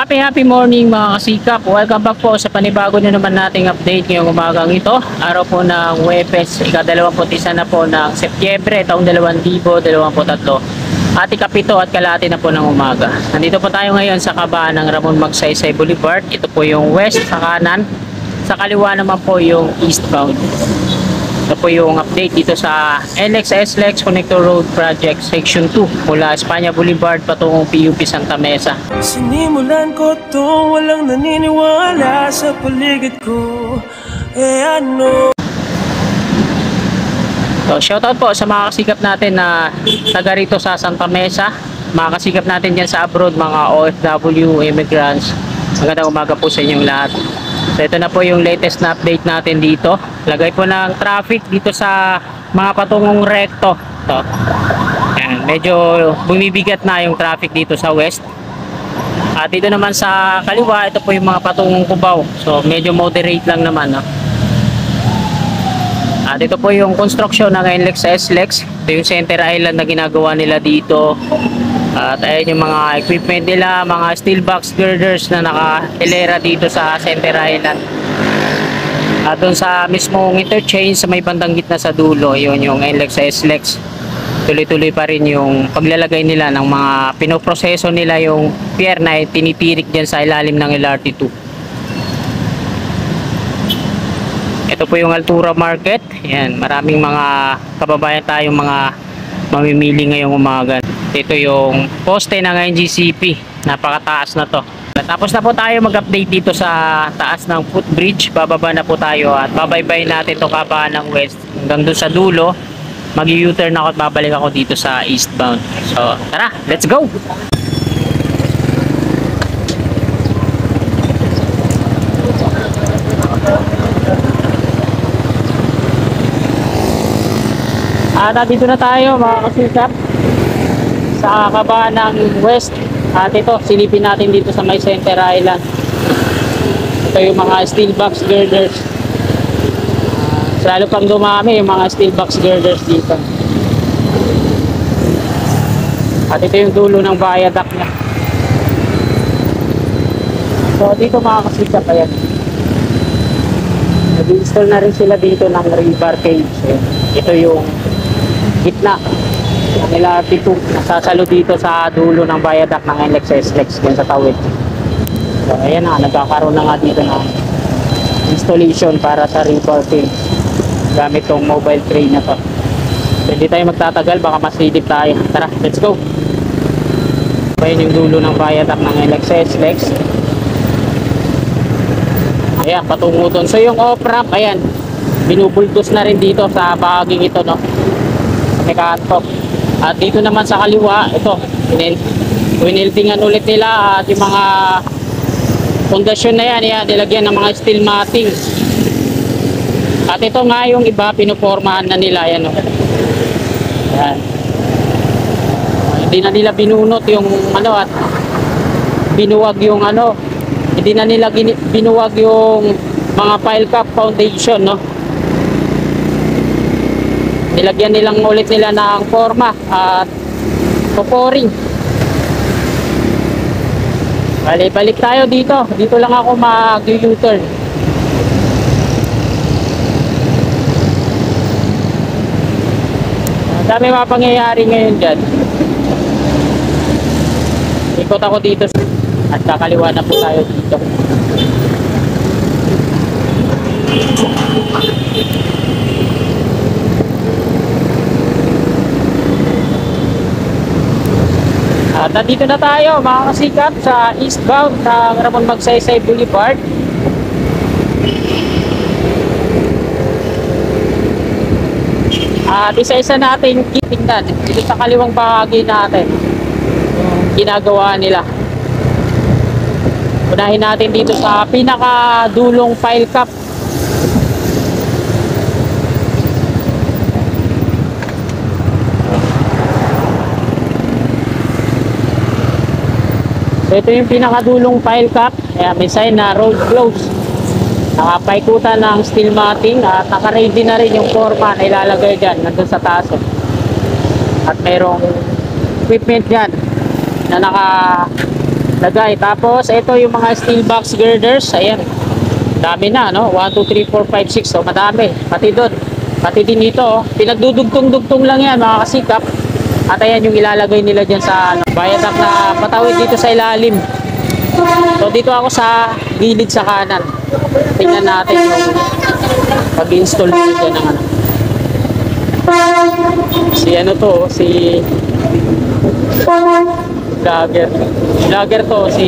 Happy morning mga kasikap. Welcome back po sa panibago na naman nating update ngayong umagang ito. Araw po ng Huwebes, ika-21 na po ng Setyembre, taong 2023. At ikapito at kalahati na po ng umaga. Nandito po tayo ngayon sa kabaan ng Ramon Magsaysay Boulevard. Ito po yung west sa kanan. Sa kaliwa naman po yung eastbound. Ito po yung update dito sa NLEX Connector Road Project Section 2 mula Espanya Boulevard patungong PUP Santa Mesa. Sinimulan ko to, walang naniniwala sa paligid ko. So shoutout po sa mga kasikap natin na taga rito sa Santa Mesa, mga kasikap natin dyan sa abroad, mga OFW, immigrants. Magandang umaga po sa inyong lahat. So ito na po yung latest na update natin dito. Lagay po ng traffic dito sa mga patungong rekto. Ito. Ayan, medyo bumibigat na yung traffic dito sa west. At dito naman sa kaliwa, ito po yung mga patungong Cubao. So medyo moderate lang naman. No? At ito po yung construction ng NLEX. Ito yung center island na ginagawa nila dito. At ayan yung mga equipment nila, mga steel box girders na naka-hilera dito sa center island. At doon sa mismong interchange sa may bandang gitna sa dulo, yun yung NLEX. Tuloy-tuloy pa rin yung paglalagay nila ng mga pinoproseso nila yung pier na tinitirik dyan sa ilalim ng LRT2. Ito po yung Altura Market. Yan, maraming mga kababayan tayong mga mamimili ngayong umaga. Ito yung poste ng NGCP. Napakataas na to. Tapos na po tayo mag-update dito sa taas ng footbridge. Bababa na po tayo at babaybay natin itong kabaan ng west hanggang doon sa dulo. Mag-U-turn ako at babalik ako dito sa eastbound. So tara, let's go! Dito na tayo mga kasikap sa kabaan ng west. At ito, silipin natin dito sa may center island. Ito yung mga steel box girders. Lalo pang dumami yung mga steel box girders dito. At ito yung dulo ng viaduct niya. So dito mga kasikap, ayan, nag-install na rin sila dito ng rebar cage. Ito yung gitna nila dito, nasasalo dito sa dulo ng viaduct ng NLEX dyan sa tawid. So ayan na, nagkakaroon na nga dito ng installation para sa rebar cage gamit tong mobile crane na to. So, hindi tayo magtatagal, baka masilip tayo. Tara, let's go! Ayan yung dulo ng viaduct ng NLEX. Ayan, patungo doon. So yung off-ramp, ayan, binubuldos na rin dito sa bahaging ito, no? Mekanto. At dito naman sa kaliwa, ito, winildingan ulit nila at yung mga pundasyon na yan, nilagyan ng mga steel matting. At ito nga yung iba, pinupormahan na nila, yan, oh. Yan. Hindi na nila binunot yung ano at binuwag yung ano, hindi na nila binuwag yung mga pile cap foundation, no? Nilagyan nilang ulit nila ng forma at pouring. Balik tayo dito. Dito lang ako mag-U-turn. Ang dami mga pangyayari ngayon dyan. Ikot ako dito at kakaliwa na po tayo dito. At nandito na tayo mga kasikap sa eastbound sa Ramon Magsaysay Boulevard. At isa-isa natin titingnan dito sa kaliwang bahagi natin yung ginagawa nila. Unahin natin dito sa pinakadulong pile cap. So ito yung pinakadulong pile cap. Kaya may sign na road closed. Nakapaikutan ng steel matting at naka-ready na rin yung forma na ilalagay dyan nandun sa taas. At mayroong equipment dyan na lagay. Tapos ito yung mga steel box girders. Ayan. Dami na, no? 1, 2, 3, 4, 5, 6. So, madami. Pati doon. Pati din dito, oh. Pinagdudugtong-dugtong lang yan, mga kasikap. At ayan yung ilalagay nila dyan sa viaduct na patawid dito sa ilalim. So, dito ako sa gilid sa kanan. Tingnan natin yung pag-install dito dyan ng ano. Si ano to, si vlogger. Vlogger to, si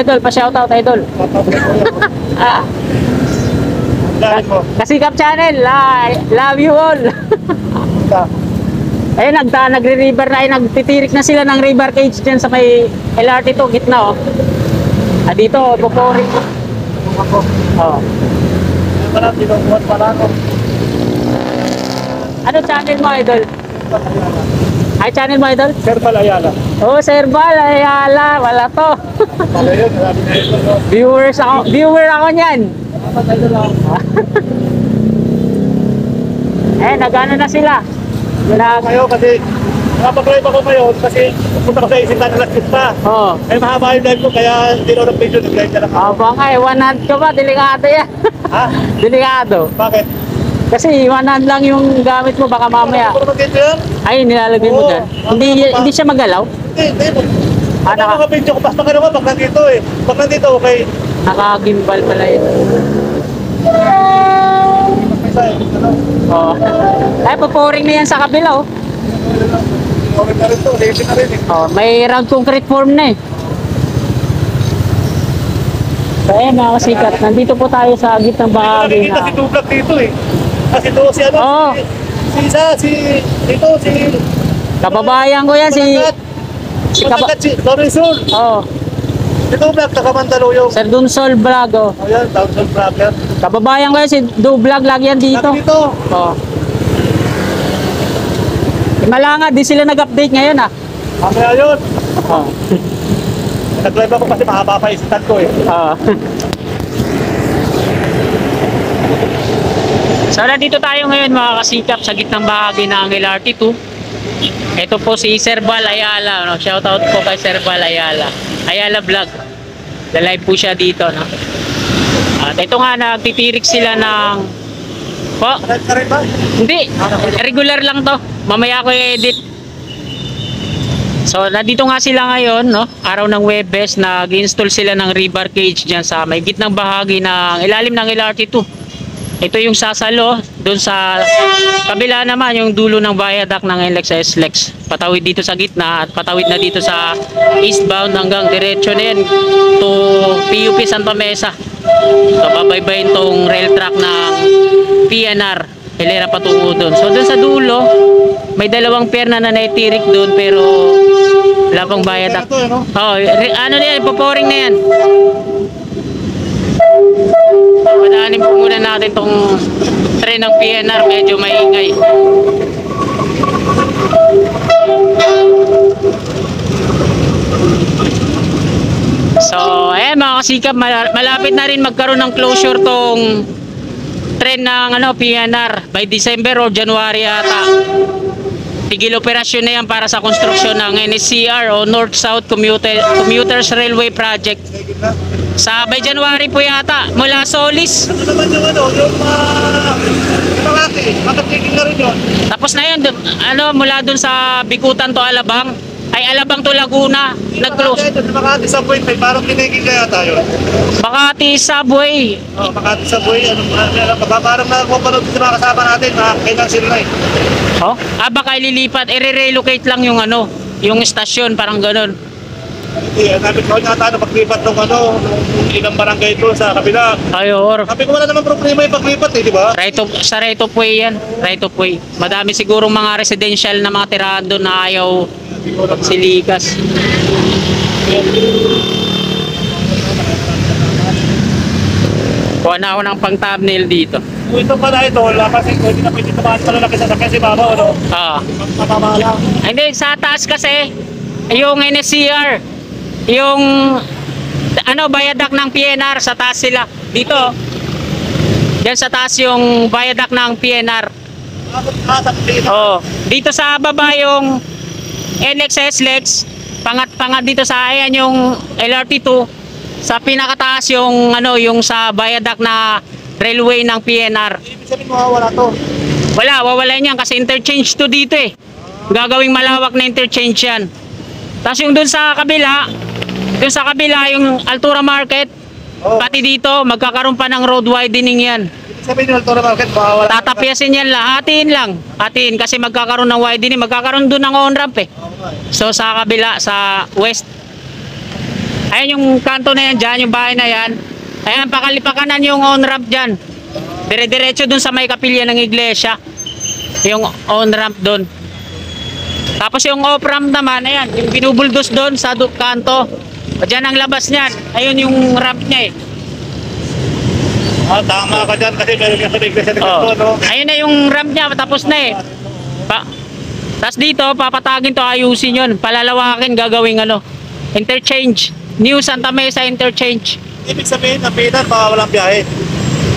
Idol, pa-shoutout, Idol. Ah, Kasikap Channel, love you all. Ayun, nagre-river na, nagtitirik na sila ng river cage dyan sa may LRT to, gitna, oh. Dito, pupurik. Oh. Ano channel mo, Idol? Ay, channel mo, Idol? Serbal Ayala. Oh, Serbal Ayala, wala to. Viewer ako niyan. Nagano na sila. Ngayon kasi, nakapag-drive ako ngayon kasi punta ko sa isipan na last pa. Oh. Mahaba yung drive ko kaya hindi na nag-video nag-drive na lang. Baka one hand ko ba? Delikado yan. Ha? Delikado. Bakit? Kasi one hand lang yung gamit mo, baka mamaya. Ano naman dito yan? Ay, nilalagay mo dyan. Hindi siya magalaw? Hindi. Ano naka- mga video ko? Basta ka naman pag nandito eh. Pag nandito, okay. Naka-gimbal pala yun. Isa eh. Ano? Oh. Ay, pupuring na yan sa kabila, oh. Okay na rin to. Safety na rin eh. Oh, may round concrete form na eh. So, ayan mga kasikat, nandito po tayo sa gitnang bahagi Nakikita na... si Tublak dito eh. Kasi ito si ano, Oo. si Kababayan ko yan, si Dorisol. Oh, Si Tublak, taga Mandaluyong. Sir Dunsol Vlog, oh. Ayan, Downtown Vlogger. Kababayan ko yan, si Vlog lagi yan dito. Lagi dito. Oh. Malanga, di sila nag-update ngayon, ah. Mamaya yun. Oh. Nag-drive ako kasi mahaba pa isitan ko eh. Oh. So, nandito tayo ngayon mga kasikap sa gitnang bahagi ng LRT2. Ito po si Serbal Ayala, no? Shoutout po kay Serbal Ayala. Ayala Vlog. Live po siya dito, no? At ito nga, nagtitirik sila ng... Po? Nag ka rin ba? Hindi. Regular lang to. Mamaya ko i-edit. So, nandito nga sila ngayon, no? Araw ng Webes, nag-install sila ng rebar cage dyan sa may gitnang bahagi ng ilalim ng LRT2. Ito yung sasalo, doon sa kabila naman yung dulo ng viaduct ng NLEX sa SLEX. Patawid dito sa gitna at patawid na dito sa eastbound hanggang diretso na yan to PUP Santa Mesa. So, babaybayin tong rail track ng PNR. Hilera patungo doon. So, doon sa dulo, may dalawang perna na naitirik doon pero wala pang viaduct. Ito, ano? Oh, ano na yan, ipoporing na yan. Padaanin po muna natin tong tren ng PNR, medyo maingay. So, mga kasikap, malapit na rin magkaroon ng closure tong tren ng PNR by December or January ata. Tigil operasyon na yan para sa konstruksyon ng NSCR o North-South Commuters Railway Project. Sa by January po yata, mula Solis. Ano naman yung yung Makati. Bakit tigil na rin yun? Tapos na yun, mula dun sa Bikutan to Alabang. Ay, Alabang to Laguna. Nag-close. Ito sa Makati Subway, may parang tinigil kaya tayo. Makati Subway. Oh, Makati Subway, parang nakapapanood sa mga kasama natin, kailan na eh. Oh? Baka ililipat, i-relocate lang yung yung estasyon, parang ganun. Hindi, namin ko nga paglipat ng ilang barangay ito sa kabila. Ay, or Sabi ko wala naman problema yung paglipat eh, di ba? sa right of way yan. Right of way. Madami sigurong mga residential na mga tirahan doon na ayaw silikas. Kuha na ako ng pang thumbnail dito. Kung ito pala ito, wala kasi hindi na pwede tumahan malalaki sa sakyan si Baba, ano? Oo. Matama lang. Hindi, sa taas kasi, yung NSCR, yung, ano, viaduct ng PNR, sa taas sila. Dito, yan sa taas yung viaduct ng PNR. Oo. Dito sa baba yung NXS Lex, pangat dito sa ayan yung LRT2, sa pinakataas yung, ano, yung sa viaduct na railway ng PNR. Ibig sabihin mawawala to. Wala, wawala yan kasi interchange to dito eh. Gagawing malawak na interchange yan. Tapos yung dun sa kabila yung Altura Market, Oh. pati dito, magkakaroon pa ng road widening yan. Ibig sabihin yung Altura Market, mawawala. Tatapyasin yan lang, hatiin lang. Hatiin kasi magkakaroon ng widening, magkakaroon dun ng on-ramp eh. So sa kabila, sa west. Ayan yung kanto na yan dyan, yung bahay na yan. Ayan, pakalipakanan yung on-ramp dyan. Dire-diretso dun sa may kapilya ng iglesia. Yung on-ramp dun. Tapos yung off-ramp naman, ayan, yung binubuldos dun sa kanto. Diyan ang labas niyan. Ayun yung ramp niya eh. Ah, tama ka dyan kasi meron ka sa iglesia ng Oh. kanto, no? Ayun na yung ramp niya, tapos na eh. Tapos dito, papatagin to, ayusin yun. Palalawakin, gagawing ano, interchange. New Santa Mesa Interchange. Ibig sabihin, ang pinan, mawawalang biyahe.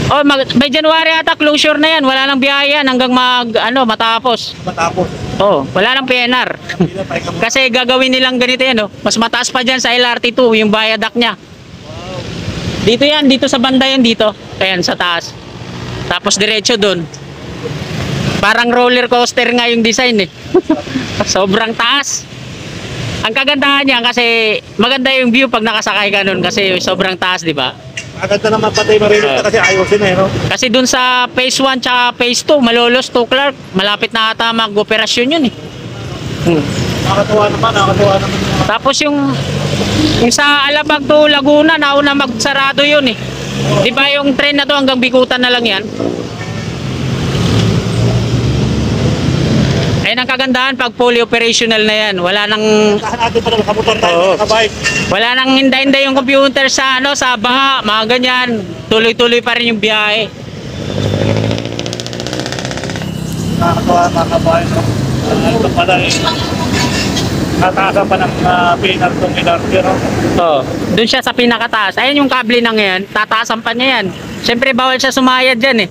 Oh, may January ata closure na yan. Wala nang biyahe yan hanggang matapos. Matapos. Oh, wala nang PNR. Pinan, pahinga mo. Kasi gagawin nilang ganito yan, oh. Mas mataas pa dyan sa LRT2, yung viaduct niya. Dito yan, dito sa banda yan, dito. Ayan, sa taas. Tapos diretso dun. Parang roller coaster nga yung design eh. Sobrang taas. Ang kagandahan niya kasi maganda yung view pag nakasakay ka nun kasi sobrang taas, di ba? Agad na naman patay marinig na kasi ayusin na, no? Kasi dun sa phase 1 tsaka phase 2, Malolos to Clark, malapit na ata mag-operasyon yun eh. Nakakatuwa naman. Tapos yung sa Alabang to Laguna, nauna magsarado yun eh. Di ba yung train na to hanggang Bikutan na lang yan? Ayun ang kagandahan pag fully operational na yan. Wala nang Saan natin pa naman kamutan tayo, Oo. nakabike. wala nang hinda-hinda yung computer sa sa baha, mga ganyan. Tuloy-tuloy pa rin yung biyahe. Nakakatuwa, makabayan, no? Ito pala eh. Nataasan pa ng pinar itong LRT, no? Oh, doon siya sa pinakataas. Ayun yung kable na ngayon, tataasan pa niya yan. Siyempre bawal siya sumayad diyan eh.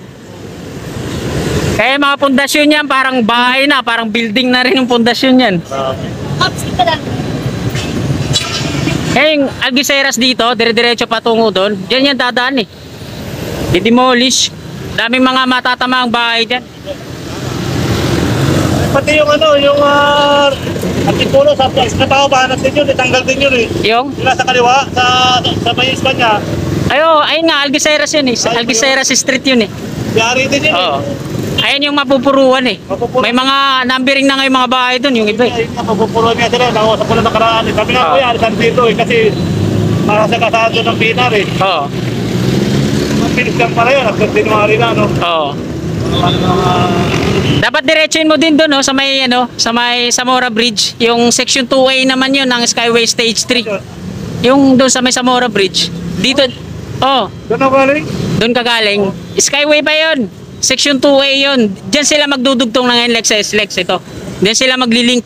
Kaya mga pundasyon yan, parang bahay na, parang building na rin yung pundasyon yan. Kaya yung Algeciras dito, dire-diretso patungo doon, diyan yan dadaan eh. Didemolish. Daming mga matatamaang bahay dyan. Pati yung yung Antipulo, sa tao ba natin yun, itanggal din yun eh. Yung, Sila sa kaliwa, sa may Espanya, ayun nga, Algeciras yun eh. Algeciras Street yun eh. yari din yun Oo. eh. Ayun yung mapupuruan eh. Mapupuruan. May mga numbering na ngayon mga bahay doon, yung iba eh. Ayun nga, mapupuruan nga sila, nakuha ko na nakaraan. Sabi nga Oo. kuya, alisan dito eh, kasi para sa kasado ng pinar eh. Oo. Ang pinis lang pala yun, hanggang January na, no? Oo. Dapat diretsuin mo din doon, no, sa may Zamora Bridge. Yung section 2A naman yun ng Skyway Stage 3. Yung doon sa may Zamora Bridge. Dito, Doon ako galing? doon ka galing. Skyway pa yun. Section 2A yun. Diyan sila magdudugtong ng NLEX sa SLEX ito. Diyan sila maglilink.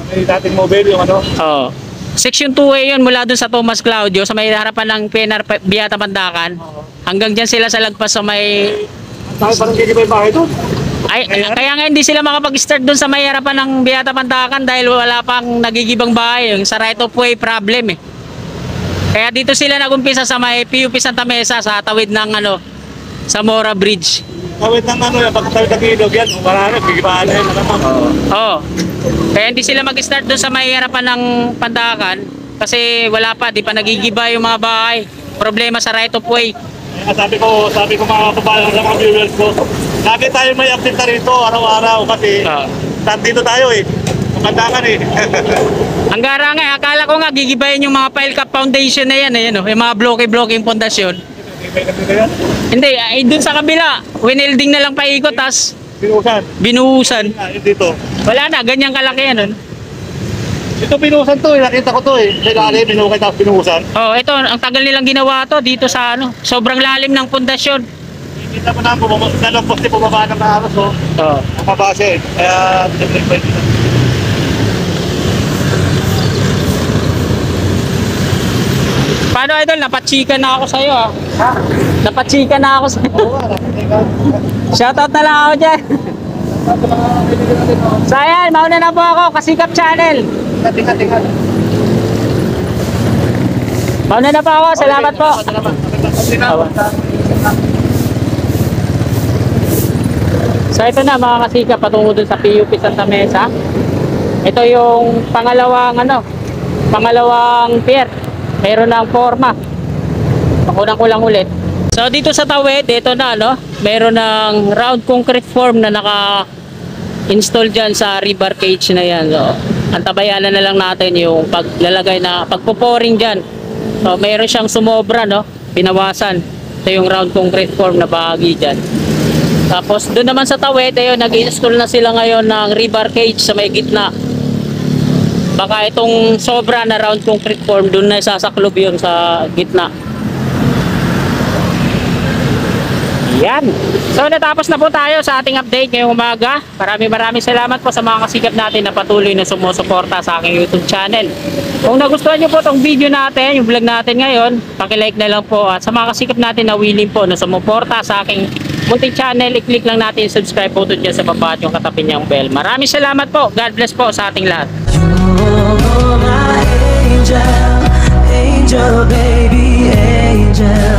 May dating mobile yung Oo. Section 2A yun mula doon sa Tomas Claudio sa may harapan ng PNR Biata Pandakan. Hanggang diyan sila sa lagpas sa may Sabi parang hindi ba yung bahay doon? kaya nga hindi sila makapag-start doon sa may harapan ng Biata Pandakan dahil wala pang nagigibang bahay, yung sa right of way problem eh. Kaya dito sila nagumpisa sa may PUP Santa Mesa sa tawid ng Zamora Bridge. Tawid ng yung pagkatawid ng ilog yan, wala na, bigibaan na yun, naman. Oo. Kaya hindi sila mag-start doon sa may harapan ng Pandakan kasi wala pa, di pa nagigiba yung mga bahay. Problema sa right of way. Kaya sabi ko mga kabayan sa mga viewers ko, lagi tayo may update na rito araw-araw kasi nandito tayo eh. Makandakan eh. Ang gara nga, akala ko nga gigibayin yung mga pile cap foundation na yan, yung mga bloke-bloke yung pundasyon. Hindi, dun sa kabila, winelding na lang paikot, tas Binuusan. binuhusan. Dito. Wala na, ganyang kalaki yan. Ito binuusan to eh, nakita ko to eh. Sa ilalim, binukay tapos binuusan. Oh, ito, ang tagal nilang ginawa to dito sa sobrang lalim ng pundasyon. Kita mo na, nalagpos din bumaba ng aros, oh. Oo. Mabase. Kaya, tinipay dito. Paano idol? Napatsika na ako sa'yo ah. Ha? Napatsika na ako sa'yo. Oo, Shoutout na lang ako dyan. So ayan, mauna na po ako, Kasikap Channel. Tingnan. Mauna na po ako, salamat po. So ito na mga kasikap, patungo dun sa PUP Santa Mesa. Ito yung pangalawang pier. Meron ng forma. Pakunang ko lang ulit. So dito sa Tawid, ito na meron ng round concrete form na naka-install dyan sa rebar cage na yan. So, antabayanan na lang natin yung pagpo-pouring dyan. So meron siyang sumobra, pinawasan. Ito yung round concrete form na bahagi dyan. Tapos doon naman sa Tawid, ayun, nag-install na sila ngayon ng rebar cage sa may gitna. Baka itong sobra na round concrete form, doon na isasaklob yun sa gitna. Yan. So natapos na po tayo sa ating update ngayong umaga. Maraming salamat po sa mga kasikap natin na patuloy na sumusuporta sa aking YouTube channel. Kung nagustuhan nyo po itong video natin, yung vlog natin ngayon, pakilike na lang po. At sa mga kasikap natin na willing po na sumuporta sa aking munting channel, i-click lang natin yung subscribe po dyan sa baba at yung katabi niyang bell. Maraming salamat po. God bless po sa ating lahat. You're my angel, angel baby, angel.